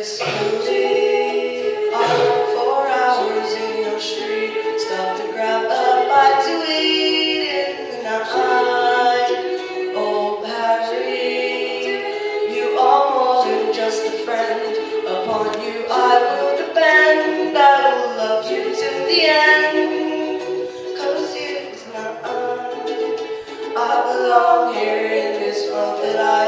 slowly for hours in your street. Stop to grab a bite to eat in the night. Oh, Harry, you are more than just a friend. Upon you I will depend. I will love you till the end. 'Cause you is mine. I belong here in this world that I